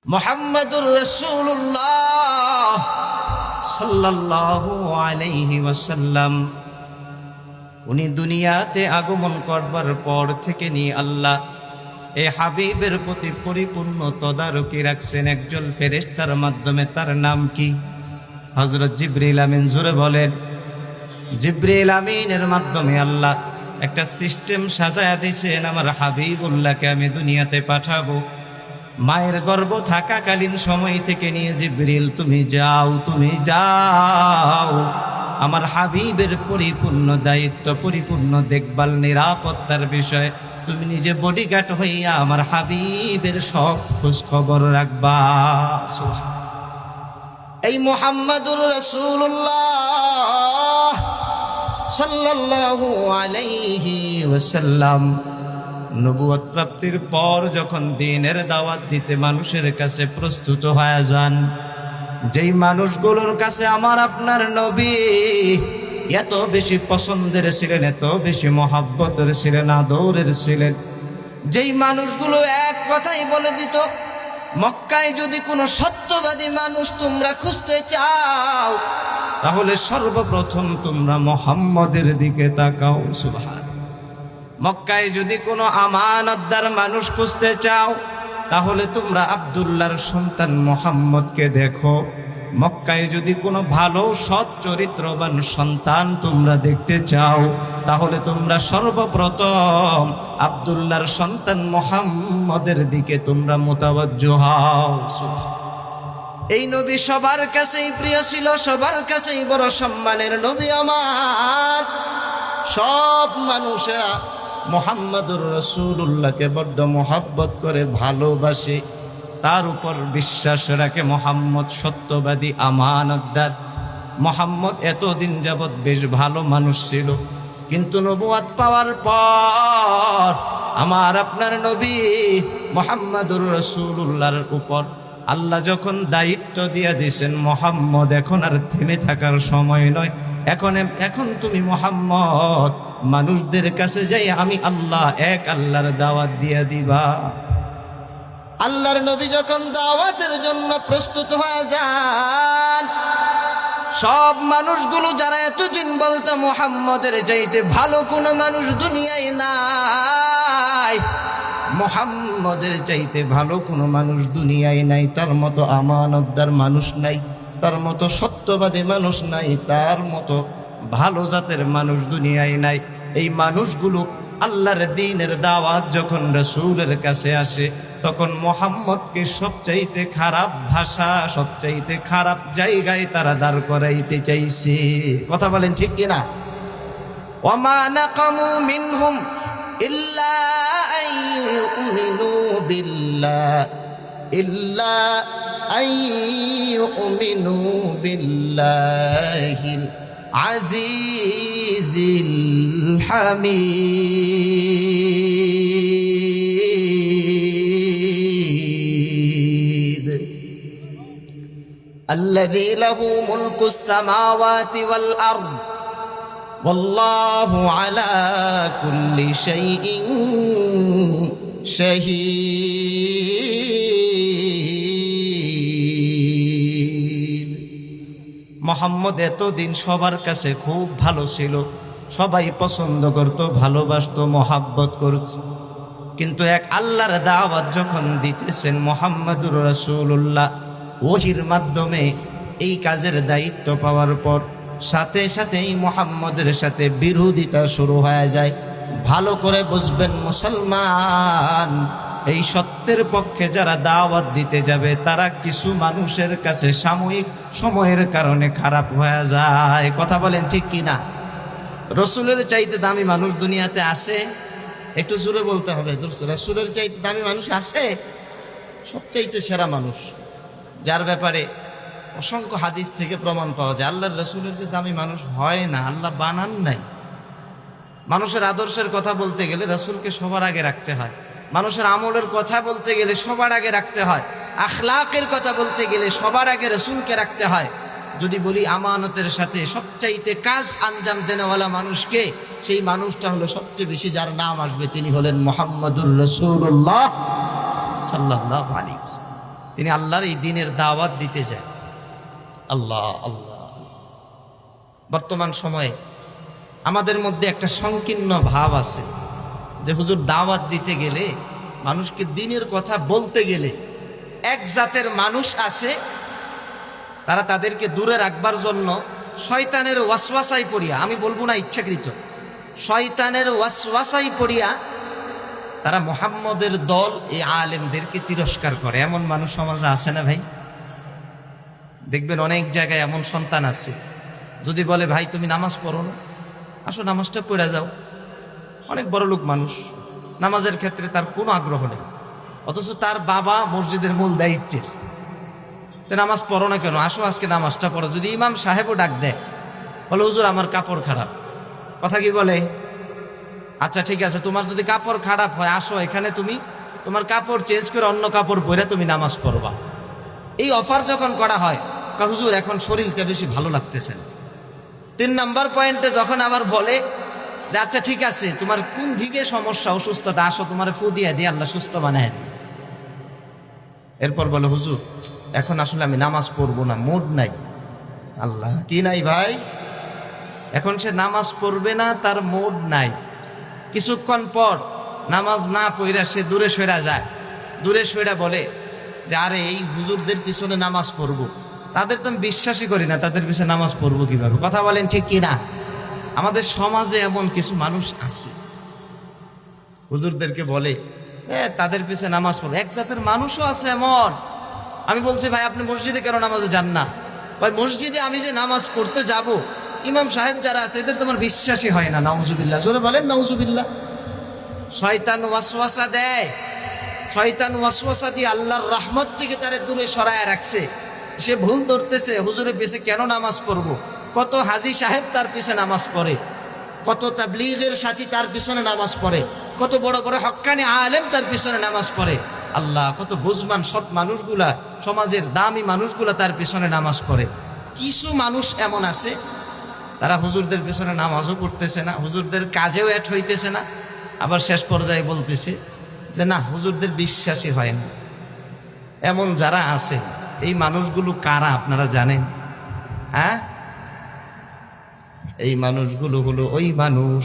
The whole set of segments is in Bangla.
মুহাম্মাদুর রাসূলুল্লাহ সাল্লাল্লাহু আলাইহি ওয়াসাল্লাম উনি দুনিয়াতে আগমন করবার পর থেকে নিয়ে আল্লাহ এই হাবিবের প্রতি পরিপূর্ণ তদারকি রাখছেন একজন ফেরেশতার মাধ্যমে। তার নাম কি? হযরত জিবরিল আমিন। জোরে বলেন। জিবরিল আমিনের মাধ্যমে আল্লাহ একটা সিস্টেম সাজায়া দিয়েছেন, আমার হাবিবুল্লাহকে আমি দুনিয়াতে পাঠাবো। মায়ের গর্ভ থাকাকালীন সময় থেকে নিয়ে জিবরিল তুমি যাও, আমার হাবিবের পরিপূর্ণ দায়িত্ব, পরিপূর্ণ দেখভাল, নিরাপত্তার বিষয় তুমি নিজে বডিগার্ড হইয়া আমার হাবিবের সব খোঁজ খবর রাখবা। এই মুহাম্মাদুর রাসূলুল্লাহ সাল্লাল্লাহু আলাইহি ওয়াসাল্লাম নবুয়ত প্রাপ্তির পর যখন দ্বীনের দাওয়াত দিতে মানুষের কাছে প্রস্তুত হয়ে যান, যেই মানুষগুলোর কাছে আমার আপনার নবী এত বেশি পছন্দের ছিলেন, এত বেশি মহব্বতের ছিলেন, আদরের ছিলেন, যেই মানুষগুলো এক কথাই বলে দিত, মক্কায় যদি কোনো সত্যবাদী মানুষ তোমরা খুঁজতে চাও তাহলে সর্বপ্রথম তোমরা মুহাম্মদের দিকে তাকাও। সুবহান। মক্কায় যদি কোনো আমানতদার মানুষ খুঁজতে চাও তাহলে তোমরা আব্দুল্লাহর সন্তান মুহাম্মদকে দেখো। মক্কায় যদি কোনো ভালো সৎ চরিত্রবান সন্তান তোমরা দেখতে চাও তাহলে তোমরা সর্বপ্রথম আব্দুল্লাহর সন্তান মুহাম্মদের দিকে তোমরা মুতাওয়াজ্জো হও। এই নবী সবার কাছেই প্রিয় ছিল, সবার কাছেই বড় সম্মানের নবী আমার। সব মানুষেরা মুহাম্মাদুর রাসূলুল্লাহকে বড্ড মহব্বত করে, ভালোবাসে, তার উপর বিশ্বাস রাখে। মুহাম্মদ সত্যবাদী, আমানতদার। মুহাম্মদ এতদিন যাবৎ বেশ ভালো মানুষ ছিল, কিন্তু নবুয়ত পাওয়ার পর আমার আপনার নবী মুহাম্মাদুর রাসূলুল্লাহর উপর আল্লাহ যখন দায়িত্ব দিয়ে দিয়েছেন, মুহাম্মদ এখন আর থেমে থাকার সময় নয়। এখন তুমি মুহাম্মদ মানুষদের কাছে যাই আমি আল্লাহ এক আল্লাহর দাওয়াত দিয়ে দিবা। আল্লাহর নবী যখন দাওয়াতের জন্য প্রস্তুত হয়ে যান, সব মানুষগুলো যারা এতদিন বলতো মুহাম্মদের চাইতে ভালো কোনো মানুষ দুনিয়ায় নাই, মুহাম্মদের চাইতে ভালো কোনো মানুষ দুনিয়ায় নাই, তার মতো আমানতদার মানুষ নাই, তার মতো সত্যবাদী মানুষ নাই, তার মতো ভালো জাতের মানুষ দুনিয়ায় নাই। এই মানুষগুলো আল্লাহর দ্বীনের দাওয়াত যখন রাসূলের কাছে আসে তখন মুহাম্মদকে সবচাইতে খারাপ ভাষা, সবচাইতে খারাপ জায়গায় তারা দাঁড় করাইতে চাইছে। কথা বলেন ঠিক কিনা? ওয়ামা নাকামু মিনহুম ইল্লা আন ইউমিনু বিল্লাহিল আজিজিল হামিদ الذي له ملك السماوات والأرض والله على كل شيء شهيد। মুহাম্মদ এতদিন সবার কাছে খুব ভালো ছিল, সবাই পছন্দ করত, ভালোবাসত, মহাব্বত করত, কিন্তু এক আল্লাহর দাওয়াত যখন দিতেছেন মুহাম্মাদুর রাসূলুল্লাহ ওহীর মাধ্যমে এই কাজের দায়িত্ব পাওয়ার পর সাথে সাথেই মুহাম্মদের সাথে বিরোধিতা শুরু হয়ে যায়। ভালো করে বুঝবেন মুসলমান, এই সত্যের পক্ষে যারা দাওয়াত দিতে যাবে তারা কিছু মানুষের কাছে সাময়িক সময়ের কারণে খারাপ হয়ে যায়। কথা বলেন ঠিক কিনা? রসুলের চাইতে দামি মানুষ দুনিয়াতে আছে? একটু জোরে বলতে হবে। রসুলের চাইতে দামি মানুষ আছে? সবচাইতে সেরা মানুষ, যার ব্যাপারে অসংখ্য হাদিস থেকে প্রমাণ পাওয়া যায়। আল্লাহর রসুলের যে দামি মানুষ হয় না, আল্লাহ বানান নাই। মানুষের আদর্শের কথা বলতে গেলে রসুলকে সবার আগে রাখতে হয়, মানুষের আমলের কথা বলতে গেলে সবার আগে রাখতে হয়, আখলাকের কথা বলতে গেলে সবার আগে রসুলকে রাখতে হয়। যদি বলি আমানতের সাথে সবচাইতে কাজ আঞ্জাম দেনেওয়ালা মানুষকে, সেই মানুষটা হলো সবচেয়ে বেশি যার নাম আসবে তিনি হলেন মুহাম্মাদুর রাসূলুল্লাহ সাল্লাল্লাহু আলাইহি ওয়াসাল্লাম। তিনি আল্লাহর এই দিনের দাওয়াত দিতে যায়। আল্লাহ আল্লাহ। বর্তমান সময়ে আমাদের মধ্যে একটা সংকীর্ণ ভাব আছে যে হুজুর দাওয়াত দিতে গেলে, মানুষকে দিনের কথা বলতে গেলে এক জাতের মানুষ আছে, তারা তাদেরকে দূরে রাখবার জন্য শয়তানের ওয়াসওয়াসায় পড়িয়া, আমি বলবো না ইচ্ছাকৃত, শয়তানের ওয়াসওয়াসায় পড়িয়া তারা মুহাম্মদের দল এই আলেমদেরকে তিরস্কার করে। এমন মানুষ সমাজে আছে না ভাই? দেখবেন অনেক জায়গায় এমন সন্তান আছে, যদি বলে ভাই তুমি নামাজ পড়ো না, আসো নামাজটা পড়ে যাও। অনেক বড় লোক মানুষ, নামাজের ক্ষেত্রে তার কোনো আগ্রহ নেই, অথচ তার বাবা মসজিদের মূল দায়িত্বের। তো নামাজ পড়ো না কেন, আসো আজকে নামাজটা পড়ো। যদি ইমাম সাহেবও ডাক দেয়, বলে হুজুর আমার কাপড় খারাপ, কথা কি বলে? আচ্ছা ঠিক আছে, তোমার যদি কাপড় খারাপ হয়, আসো এখানে তুমি তোমার কাপড় চেঞ্জ করে অন্য কাপড় পরে তুমি নামাজ পড়বা। এই অফার যখন করা হয়, হুজুর এখন শরীরটা বেশি ভালো লাগতেছে না। 3 নম্বর পয়েন্টে যখন আবার বলে যে আচ্ছা ঠিক আছে, তোমার কোন দিকে সমস্যা, অসুস্থতা, আসো তোমার ফু দিয়ে দিয়ে আল্লাহ সুস্থ বানায় দেয়। এরপর বলে হুজুর এখন আসলে আমি নামাজ পড়বো না, মুড নাই। আল্লাহ, কি নাই ভাই? এখন সে নামাজ পড়বে না, তার মুড নাই। কিছুক্ষণ পর নামাজ না পড়া সে দূরে সরে যায়, দূরে সরে বলে যে আরে এই হুজুরদের পিছনে নামাজ পড়বো, তাদের তো আমি বিশ্বাসই করি না, তাদের পিছনে নামাজ পড়বো কিভাবে? কথা বলেন ঠিক কি না? আমাদের সমাজে এমন কিছু মানুষ আছে, হুজুরদেরকে বলে তাদের পিছনে নামাজ পড়বো। এক জাতের মানুষও আছে এমন। আমি বলছি ভাই আপনি মসজিদে কেন নামাজে যান না? ভাই মসজিদে আমি যে নামাজ পড়তে যাব, ইমাম সাহেব যারা আছে এদের তোমার বিশ্বাসই হয় না। নাউজুবিল্লাহ, জোরে বলেন নাউজুবিল্লাহ। শয়তান ওয়াসওয়াসা দেয়, শয়তান ওয়াসওয়াসা দিয়ে আল্লাহর রহমত থেকে তারে দূরে সরায় রাখছে। সে ভুল ধরতেছে, হুজুরের পিছে কেন নামাজ পড়বো? কত হাজি সাহেব তার পিছনে নামাজ পড়ে, কত তাবলীগের সাথী তার পিছনে নামাজ পড়ে, কত বড় বড় হক্কানি আলেম তার পিছনে নামাজ পড়ে। আল্লাহ, কত বুঝমান সৎ মানুষগুলা, সমাজের দামি মানুষগুলা তার পিছনে নামাজ পড়ে। কিছু মানুষ এমন আছে, তারা হুজুরদের পিছনে নামাজও পড়তেছে না, হুজুরদের কাজেও অ্যাড হইতেছে না, আবার শেষ পর্যায়ে বলতেছে যে না হুজুরদের বিশ্বাসই হয় না। এমন যারা আছে, এই মানুষগুলো কারা আপনারা জানেন? হ্যাঁ, এই মানুষগুলো হলো ওই মানুষ,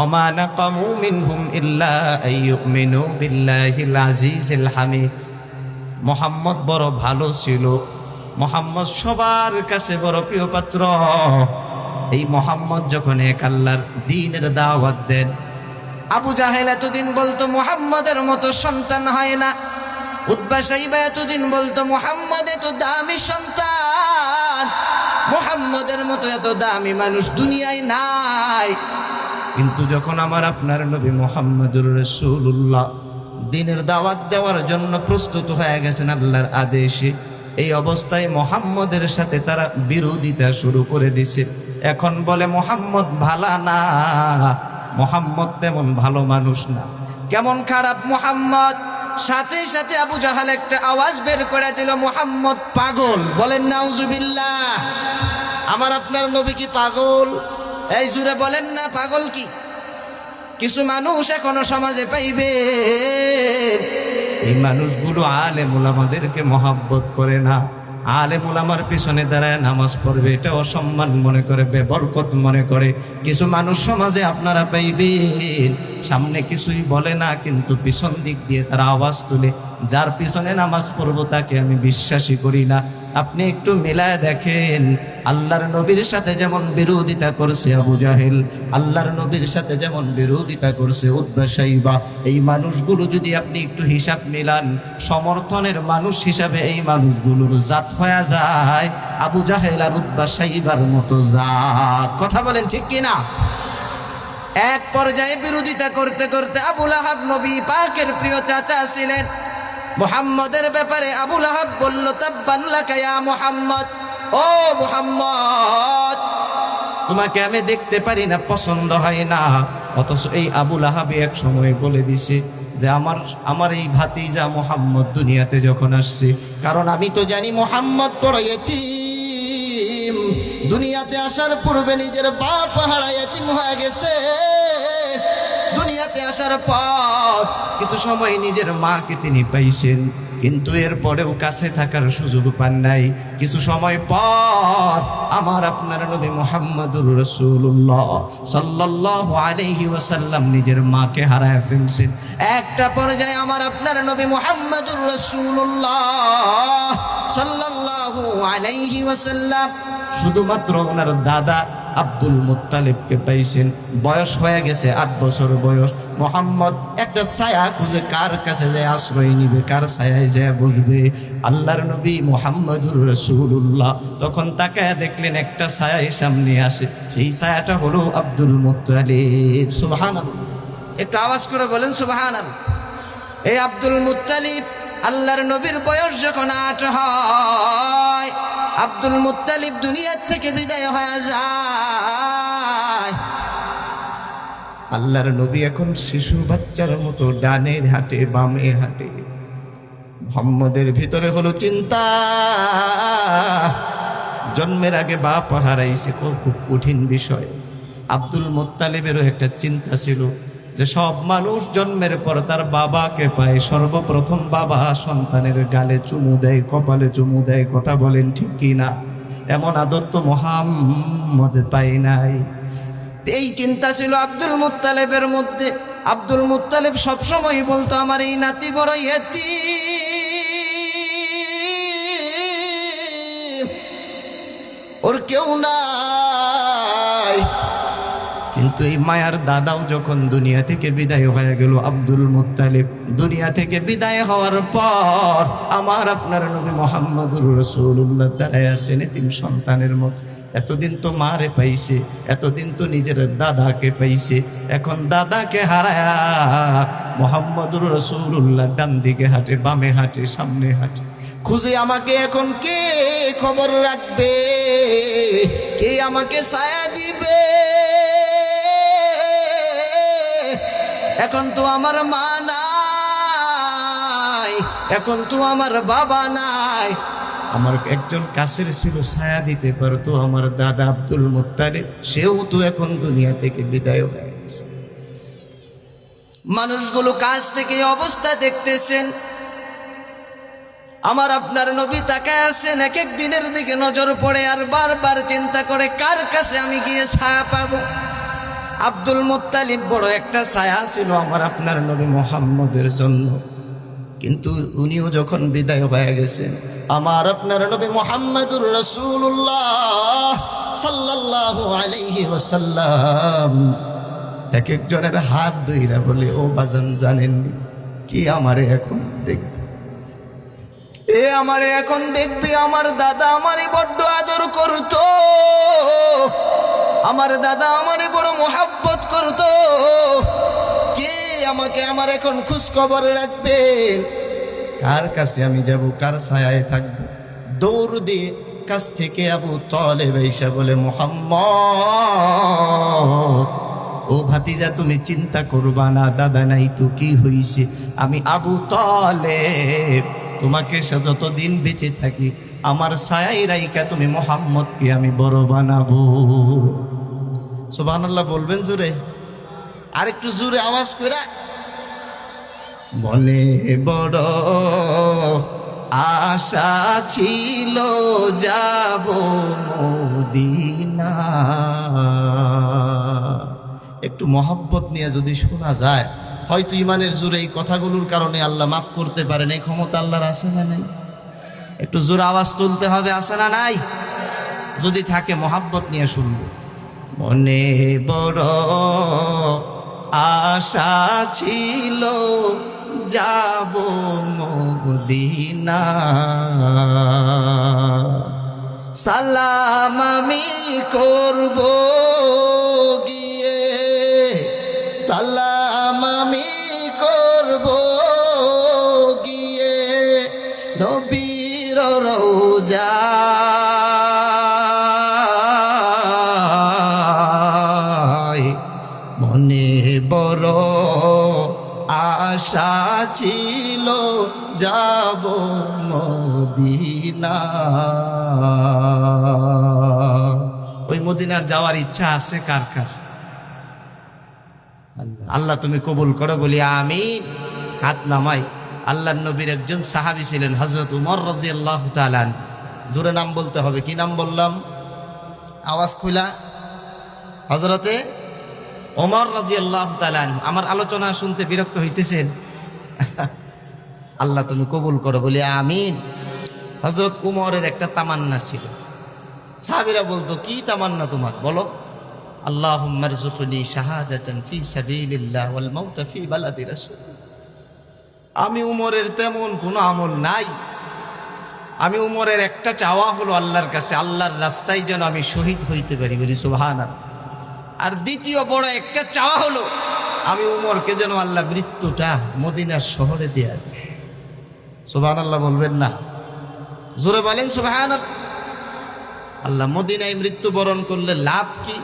ওমা নাকামু মিনহুম ইল্লা আইয়ুমিনু বিল্লাহিল আজিজিল হামিদ। মুহাম্মদ বড় ভালো ছিল, মুহাম্মদ সবার কাছে বড় প্রিয় পাত্র। এই মুহাম্মদ যখন এক আল্লাহর দ্বীনের দাওয়াত দেন, আবু জাহেল এতদিন বলতো মুহাম্মদের মতো সন্তান হয় না, উতবা সাইবা এতদিন বলতো মুহাম্মদ এত দামি সন্তান, মুহাম্মদের মতো এত দামি মানুষ দুনিয়ায় নাই। কিন্তু যখন আমার আপনার নবী মুহাম্মদুর রাসূলুল্লাহ দ্বীনের দাওয়াত দেওয়ার জন্য প্রস্তুত হয়ে গেছেন আল্লাহর আদেশে, এই অবস্থায় মুহাম্মদের সাথে তারা বিরোধিতা শুরু করে দিছে। এখন বলে মুহাম্মদ ভালা না, মুহাম্মদ তেমন ভালো মানুষ না, কেমন খারাপ মুহাম্মদ। সাথে সাথে আবু জাহাল একটা আওয়াজ বের করে দিল, মুহাম্মদ পাগল। বলেন নাউজুবিল্লাহ। আমার আপনার নবী কি পাগল? এই জুড়ে বলেন না পাগল কি? কিছু মানুষ এখনো সমাজে পাইবে, এই মানুষগুলো আলেম উলামাদেরকে মহাব্বত করে না, আলেম উলামার পিছনে দাঁড়ায় নামাজ পড়বে এটা অসম্মান মনে করে, বেবরকত মনে করে। কিছু মানুষ সমাজে আপনারা পাইবেন, সামনে কিছুই বলে না, কিন্তু পিছন দিক দিয়ে তারা আওয়াজ তুলে, যার পিছনে নামাজ পড়বো তাকে আমি বিশ্বাসই করি না। আপনি একটু মিলায় দেখেন, আল্লাহর নবীর সাথে যেমন বিরোধিতা করছে আবু জাহেল, আল্লাহর নবীর সাথে যেমন বিরোধিতা করছে উতবা সাইবা, এই মানুষগুলো যদি আপনি একটু হিসাব মিলান, সমর্থনের মানুষ হিসাবে এই মানুষগুলোর জাত হয়ে যায় আবু জাহেল আর উতবা সাইবার মতো জাত। কথা বলেন ঠিক কিনা? এক পর্যায়ে বিরোধিতা করতে করতে আবু লাহাব নবী পাকের প্রিয় চাচা ছিলেন, মুহাম্মদের ব্যাপারে আবু লাহাব বলল তাব্বান লাকা ইয়া মুহাম্মদ, ও মুহাম্মদ তোমাকে আমি দেখতে পারি না, পছন্দ হয় না। অথচ এই আবু লাহাবই এক সময় বলে দিছে যে আমার এই ভাতিজা মুহাম্মদ দুনিয়াতে যখন আসছে, কারণ আমি তো জানি মুহাম্মদ বড় ইতিম, দুনিয়াতে আসার পূর্বে নিজের বাপ হারায় ইতিম হয়ে গেছে, দুনিয়াতে আসার পর কিছু সময় নিজের মাকে তিনি পাইছেন, কিন্তু এরপরেও কাছে থাকার সুযোগ পান নাই। কিছু সময় পর আমার আপনার নবী মুহাম্মদুর রাসূলুল্লাহ সাল্লাল্লাহু আলাইহি ওয়াসাল্লাম নিজের মাকে হারায় ফেলছেন। একটা পর্যায়ে আমার আপনার নবী মুহাম্মদুর রাসূলুল্লাহ সাল্লাল্লাহু আলাইহি ওয়াসাল্লাম শুধুমাত্র ওনার দাদা আব্দুল মুত্তালিবকে পাইছেন। বয়স হয়ে গেছে 8 বছর বয়স। মোহাম্মদ একটা ছায়া খুঁজে কার কাছে যায় আশ্রয় নিবে, কার ছায়ায় যায় বসবে। আল্লাহর নবী মুহাম্মদুর রাসূলুল্লাহ তখন তাকায় দেখলেন একটা ছায়াই সামনে আসে। সেই ছায়াটা হলো আব্দুল মুত্তালিব। সুবহানাল্লাহ, একটু আওয়াজ করে বলেন সুবহানাল্লাহ। এই আব্দুল মুত্তালিব, আল্লাহর নবীর বয়স যখন 8 হয়, আব্দুল মুত্তালিব দুনিয়ার থেকে বিদায় হয়ে যায়। আল্লাহর নবী এখন শিশু বাচ্চার মতো ডানে হাঁটে বামে হাঁটে। মুহাম্মদের ভিতরে হলো চিন্তা। জন্মের আগে বাপ হারাইছে, খুব কঠিন বিষয়। আব্দুল মুত্তালিবেরও একটা চিন্তা ছিল যে সব মানুষ জন্মের পর তার বাবাকে পায়, সর্বপ্রথম বাবা সন্তানের গালে চুমু দেয়, কপালে চুমু দেয়। কথা বলেন ঠিক কি না? এমন আদর তো মুহাম্মদ পায় নাই। এই চিন্তা ছিল আব্দুল মুত্তালিবের মধ্যে। আব্দুল মুত্তালিব সবসময় বলতো, আমার এই নাতি বড় ইতিম, ওর কেউ নাই। কিন্তু এই মায়ার দাদাও যখন দুনিয়া থেকে বিদায় হয়ে গেল, আব্দুল মুত্তালিব দুনিয়া থেকে বিদায় হওয়ার পর আমার আপনার নবী মুহাম্মদুর রাসূলুল্লাহ দাঁড়ায় আছেন এতিম সন্তানের মতো। এতদিন তো মারে পাইছে, এতদিন তো নিজের দাদাকে পাইছে, এখন দাদাকে হারায়া মুহাম্মদুর রাসূলুল্লাহ ডান দিকে হাঁটে, বামে হাঁটে, সামনে হাঁটে। খুঁজে আমাকে এখন কে খবর রাখবে, কে আমাকে ছায়া দিবে? এখন তো আমার মা নাই, এখন তো আমার বাবা নাই। আমার একজন কাছের ছিল, ছায়া দিতে পারতো, আমার দাদা আব্দুল মুত্তালিব, সেও তো এখন দুনিয়া থেকে বিদায় হয়ে গেছে। মানুষগুলো কাছ থেকে অবস্থা দেখতেছেন। আমার আপনার নবী তাকায় আছেন, এক এক দিনের দিকে নজর পড়ে আর বারবার চিন্তা করে কার কাছে আমি গিয়ে ছায়া পাবো। আব্দুল মুত্তালিব বড় একটা ছায়া ছিল আমার আপনার নবী মুহাম্মদের জন্য, কিন্তু উনিও যখন বিদায় হয়ে গেছেন, আমার আপনার নবী মুহাম্মদুর রাসূলুল্লাহ সাল্লাল্লাহু আলাইহি ওয়াসাল্লাম এক একজনের হাত ধইরা বলে, ও বাজান জানেননি কি আমারে এখন দেখবে, এ আমারে এখন দেখবে। আমার দাদা আমারে বড্ড আদর করতো, আমার দাদা আমারে বড় মোহাব্বত করতো, কে আমাকে আমার এখন খোঁজ খবর রাখবেন? কার কাছে আমি যাব, কার ছায়ায় থাকবো? দৌড় দিয়ে কাছ থেকে আবু তালেব আইসা বলে, মুহাম্মদ, ও ভাতিজা তুমি চিন্তা করবা না, দাদা নাই তো কি হইছে, আমি আবু তালেব, তোমাকে যতদিন বেঁচে থাকি আমার ছায়াই রাইকা তুমি মুহাম্মদকে আমি বড় বানাবো। সুবহানাল্লাহ বলবেন জোরে, আর একটু জোরে আওয়াজ করে। মনে বড় আশা ছিল যাব মদিনা। একটু মহব্বত নিয়ে যদি শোনা যায়, হয়তো ইমানের জোরে এই কথাগুলোর কারণে আল্লাহ মাফ করতে পারেন। এই ক্ষমতা আল্লাহর আছে না নাই? একটু জোরে আওয়াজ তুলতে হবে, আছে না নাই? যদি থাকে মহব্বত নিয়ে শুনবো। মনে বড় আশা ছিল যাব মদিনা, সালাম আমি করব গিয়ে, সালাম আমি করব গিয়ে নবীর রওজা, মনে বড় আশা ছিল যাব মদিনা। ওই মদিনার যাওয়ার ইচ্ছা আছে কার কার? আল্লাহ তুমি কবুল করো, বলি আমিন। হাত নামাই। আল্লাহর নবীর একজন সাহাবী ছিলেন হযরত উমর রাদিয়াল্লাহু তাআলা আনহু। জোরে নাম বলতে হবে, কি নাম বললাম? আওয়াজ খুলা। হযরতে ওমর রাদিয়াল্লাহু তাআলা আনহু। আমার আলোচনা শুনতে বিরক্ত হইতেছেন? আল্লাহ তুমি কবুল করো, বলি আমিন। হযরত উমরের একটা তামান্না ছিল। সাহাবীরা বলতো, কি তামান্না তোমার বলো? আল্লাহুম্মা রযুকনি শাহাদাতান ফি সাবিলিল্লাহ ওয়াল মাউতা ফি বালাদি রাসূল। আমি উমরের তেমন কোনো আমল নাই, আমি উমরের একটা চাওয়া হলো আল্লাহর কাছে, আল্লাহর রাস্তায় যেন আমি শহীদ হইতে পারি, বলি সুবহানাল্লাহ। আর দ্বিতীয় বড় একটা চাওয়া হলো আমি উমরকে যেন আল্লাহ মৃত্যুটা মদিনার শহরে দেয়া দেয়। সুবহানাল্লাহ বলবেন না? জোরে বলেন সুবহানাল্লাহ। আল্লাহ মদিনায় মৃত্যুবরণ করলে লাভ কি?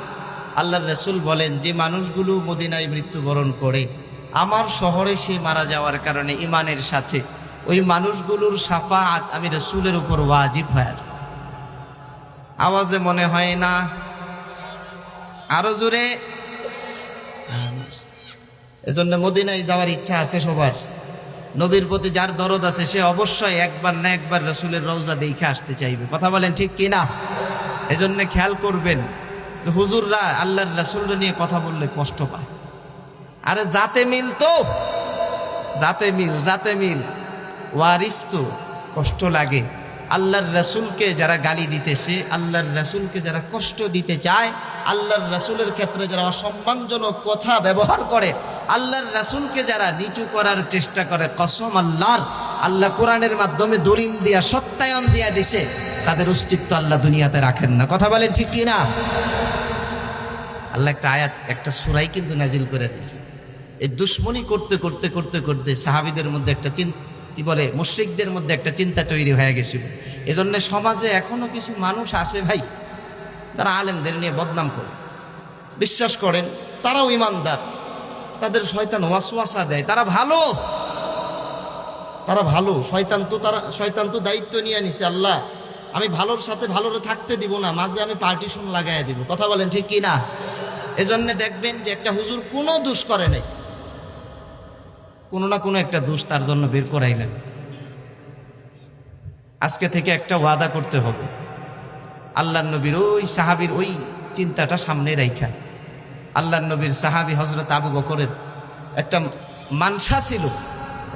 আল্লাহর রাসূল বলেন, যে মানুষগুলো মদিনায় মৃত্যুবরণ করে আমার শহরে সে মারা যাওয়ার কারণে ইমানের সাথে, ওই মানুষগুলোর শাফাআত আমি রাসূলের উপর ওয়াজিব হয়ে যায়। আওয়াজে মনে হয় না? আরো জোরে। এজন্য মদিনায় যাওয়ার ইচ্ছা আছে সবার। নবীর প্রতি যার দরদ আছে সে অবশ্যই একবার না একবার রাসূলের রওজা দেখে আসতে চাইবে। কথা বলেন ঠিক কি না? এজন্য খেয়াল করবেন, হুজুররা আল্লাহর রাসূলকে নিয়ে কথা বললে কষ্ট পায়। আরে জাতে মিল তো, জাতে মিল ওয়ারিস তো কষ্ট লাগে। আল্লাহর রাসূলকে যারা গালি দিতেছে, আল্লাহর রাসূলকে যারা কষ্ট দিতে চায়, আল্লাহর রাসূলের ক্ষেত্রে যারা অসম্মানজনক কথা ব্যবহার করে, আল্লাহর রাসূলকে যারা নিচু করার চেষ্টা করে, কসম আল্লাহর, আল্লাহ কোরআনের মাধ্যমে দলিল দিয়া সত্যায়ন দিয়া দিছে, তাদের অস্তিত্ব আল্লাহ দুনিয়াতে রাখেন না। কথা বলেন ঠিক কি না? আল্লাহ একটা আয়াত, একটা সূরাই কিন্তু নাজিল করে দিয়েছে। এই দুশ্মনী করতে করতে করতে করতে সাহাবীদের মধ্যে একটা কি বলে, মুশরিকদের মধ্যে একটা চিন্তা তৈরি হয়ে গেছিল। এজন্য সমাজে এখনো কিছু মানুষ আছে ভাই, তারা আলেমদের নিয়ে বদনাম করে। বিশ্বাস করেন তারাও ইমানদার, তাদের শয়তান ওয়াসওয়াসা দেয়, তারা ভালো। শয়তান তো দায়িত্ব নিয়ে নিছে, আল্লাহ আমি ভালোর সাথে ভালোরে থাকতে দিব না, মাঝে আমি পার্টিশন লাগাই দিব। কথা বলেন ঠিক কি না? এজন্য দেখবেন যে একটা হুজুর কোনো দোষ করে নাই, কোনো না কোনো একটা দোষ তার জন্য বের করাইলেন। আজকে থেকে একটা ওয়াদা করতে হবে, আল্লাহর নবীর ওই সাহাবীর ওই চিন্তাটা সামনে রাইখা। আল্লাহর নবীর সাহাবী হযরত আবু বকরের একটা মানসা ছিল,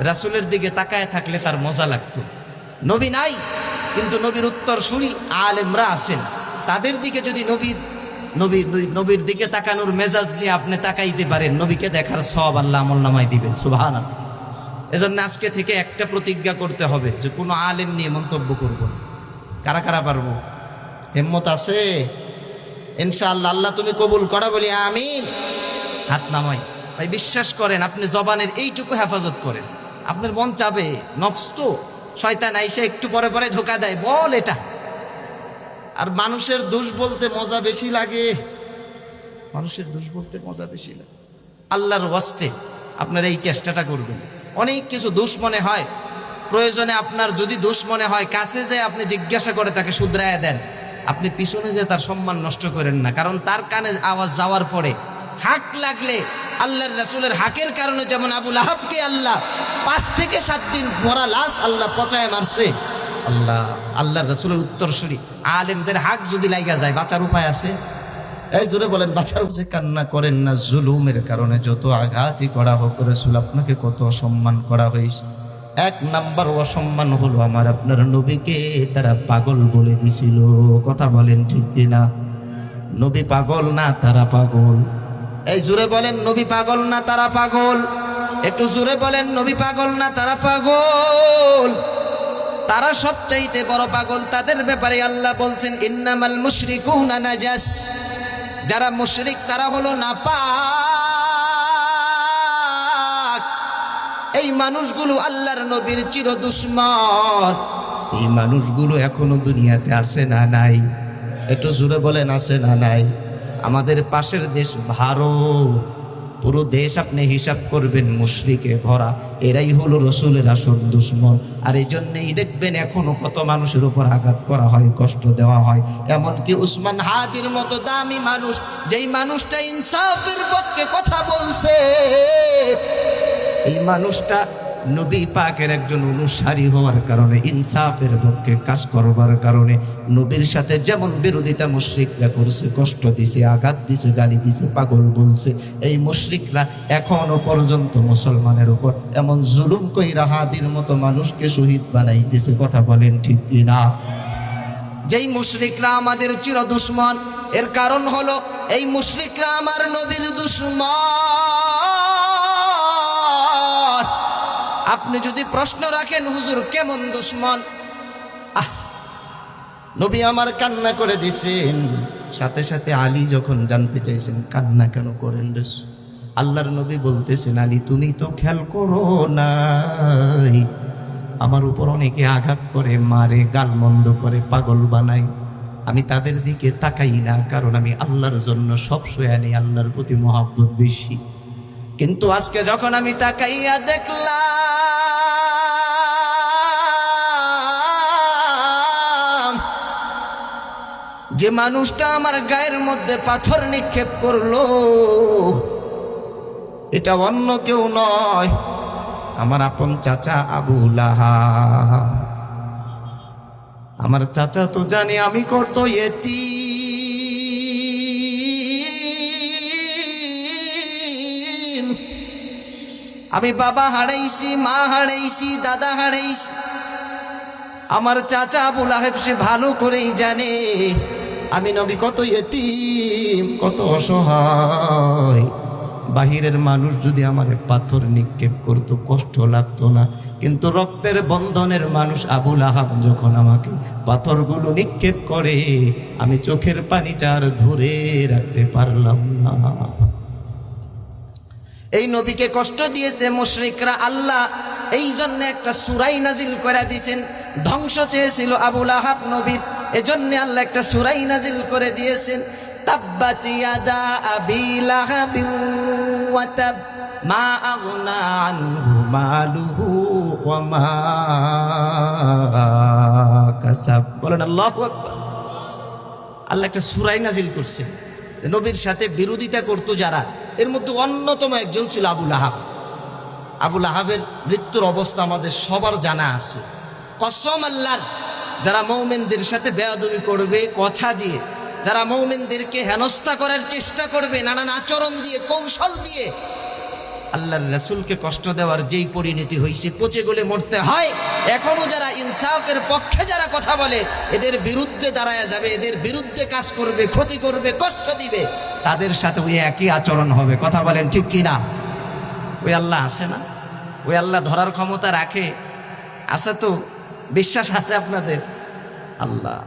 রাসূলের দিকে তাকায় থাকলে তার মজা লাগতো। নবী নাই, কিন্তু নবীর উত্তরসূরি আলেমরা আছেন, তাদের দিকে যদি নবীর দিকে তাকানোর মেজাজ নিয়ে আপনি তাকাইতে পারেন, নবীকে দেখার সওয়াব আল্লাহ আমলনামায় দিবেন। সুবহানাল্লাহ। এজন্য আজকে থেকে একটা প্রতিজ্ঞা করতে হবে যে কোনো আলেম নিয়ে মন্তব্য করব না। কারা কারা পারবো? হিম্মত আছে? ইনশাআল্লাহ। আল্লাহ তুমি কবুল করা, বলি আমিন। হাত নামাই। ভাই বিশ্বাস করেন, আপনি জবানের এইটুকু হেফাজত করেন। আপনার মন চাবে, নফস তো, শয়তান আইসা একটু পরে পরে ধোকা দেয়, বল এটা। আর মানুষের দোষ বলতে মজা বেশি লাগে, মানুষের দোষ বলতে মজা বেশি লাগে। আল্লাহর ওয়াস্তে আপনারা এই চেষ্টাটা করবেন। অনেক কিছু দোষ মনে হয়, প্রয়োজনে আপনার যদি দোষ মনে হয়, কাছে যে আপনি জিজ্ঞাসা করে তাকে শুধরায়া দেন। আপনি পিছনে যে তার সম্মান নষ্ট করেন না, কারণ তার কানে আওয়াজ যাওয়ার পরে হাক লাগলে, আল্লাহর রাসূলের হাকের কারণে যেমন আবু লাহাবকে আল্লাহ 5 থেকে 7 দিন মরা লাশ আল্লাহ পচায় মারছে। আল্লাহর রাসূলের উত্তরসূরি আলেমদের হাক যদি লাগা যায়, বাঁচার উপায় আছে? এই জোরে বলেন, বাঁচার উপায়? কান্না করেন না, জুলুমের কারণে যত আঘাতই করা হোক, রাসূল আপনাকে কত অসম্মান করা হয়েছে। 1 নাম্বার অসম্মান হলো আমার আপনার নবীকে তারা পাগল বলে দিছিল। কথা বলেন ঠিক কিনা? নবী পাগল না তারা পাগল? এই জোরে বলেন, নবী পাগল না তারা পাগল? একটু জোরে বলেন, নবী পাগল না তারা পাগল? তারা সবচাইতে বড় পাগল। তাদের ব্যাপারে আল্লাহ বলছেন, ইন্নামাল মুশরিকুনা নাজাস। যারা মুশরিক তারা হলো নাপাক। এই মানুষগুলো আল্লাহর নবীর চির দুশমন। এই মানুষগুলো এখনো দুনিয়াতে আছে না নাই? একটু জোরে বলেন, আছে না নাই? আমাদের পাশের দেশ ভারত, পুরো দেশ আপনি হিসাব করবেন মুশরিকে ভরা। এরাই হলো রসুলের আসল দুশমন। আর এই জন্যই দেখবেন এখনো কত মানুষের উপর আঘাত করা হয়, কষ্ট দেওয়া হয়। এমনকি উসমান হাদির মতো দামি মানুষ, যেই মানুষটা ইনসাফের পক্ষে কথা বলছে, এই মানুষটা নবী পাকের একজন অনুসারী হওয়ার কারণে, ইনসাফের পক্ষে কাজ করবার কারণে নবীর সাথে যেমন বিরোধিতা মুশরিকরা করছে, কষ্ট দিছে, আঘাত দিছে, গালি দিছে, পাগল বলছে, এই মুশরিকরা এখনো পর্যন্ত মুসলমানের উপর এমন জুলুম কইরা হাদির মতো মানুষকে শহীদ বানাইতেছে। কথা বলেন ঠিক কিনা? যেই মুশরিকরা আমাদের চির দুশমন, এর কারণ হলো এই মুশরিকরা আমার নবীর দুশমন। আপনি যদি প্রশ্ন রাখেন হুজুর কেমন দুশমন, নবী আমার কান্না করে দিছেন, সাথে সাথে আলী যখন জানতে চাইছেন কান্না কেন করেন রাসূল, আল্লাহর নবী বলতেছেন আলী তুমি তো খেয়াল করো নাই, আমার উপর অনেকে আঘাত করে, মারে, গালমন্দ করে, পাগল বানায়, আমি তাদের দিকে তাকাই না, কারণ আমি আল্লাহর জন্য সব সয়ানি, আল্লাহর প্রতি মহব্বত বেশি। কিন্তু আজকে যখন আমি তাকাইয়া দেখলাম যে মানুষটা আমার গায়ের মধ্যে পাথর নিক্ষেপ করলো, এটা অন্য কেউ নয়, আমার আপন চাচা আবু লাহাব। আমার চাচা তো জানে আমি কত ইয়েতিম, আমি বাবা হারাইছি, মা হারাইছি, দাদা হারাইছি। আমার চাচা আবু লাহাব সে ভালো করেই জানে আমি নবী কত ইয়েতিম, কত অসহায়। বাহিরের মানুষ যদি আমারে পাথর নিক্ষেপ করতো কষ্ট লাগতো না, কিন্তু রক্তের বন্ধনের মানুষ আবু লাহাব যখন আমাকে পাথরগুলো নিক্ষেপ করে, আমি চোখের পানিটা আর ধরে রাখতে পারলাম না। এই নবীকে কষ্ট দিয়েছে মুশরিকরা, আল্লাহ এই জন্য একটা সূরাই নাজিল করে দিয়েছেন। ধ্বংস চেয়েছিল আবু লাহাব নবীর, এজন্য আল্লাহ একটা সূরাই নাজিল করে দিয়েছেন, তাব্বাত ইয়াদা আবি লাহাবিন ওয়া তাব মা আগনা আনহু মালুহু ওয়া মা কাসাব। বলেন আল্লাহু আকবার। আল্লাহ একটা সূরা নাজিল করছে, নবীর সাথে বিরোধিতা করত যারা, এর মধ্যে অন্যতম একজন ছিল আবু লাহাব। আবু লাহাবের মৃত্যুর অবস্থা আমাদের সবার জানা আছে। কসম আল্লাহর, যারা মুমিনদের সাথে বেয়াদবি করবে কথা দিয়ে, যারা মুমিনদেরকে হেনস্থা করার চেষ্টা করবে নানান আচরণ দিয়ে, কৌশল দিয়ে, আল্লাহর রাসূলকে কষ্ট দেওয়ার যেই পরিণতি হয়েছে, পচে গলে মরতে হয়। এখনো যারা ইনসাফের পক্ষে যারা কথা বলে, এদের বিরুদ্ধে দাঁড়ায় যাবে, এদের বিরুদ্ধে কাজ করবে, ক্ষতি করবে, কষ্ট দিবে, তাদের সাথে ওই একই আচরণ হবে। কথা বলেন ঠিক কিনা? ওই আল্লাহ আছে না? ওই আল্লাহ ধরার ক্ষমতা রাখে? আছে তো? বিশ্বাস আছে আপনাদের? আল্লাহ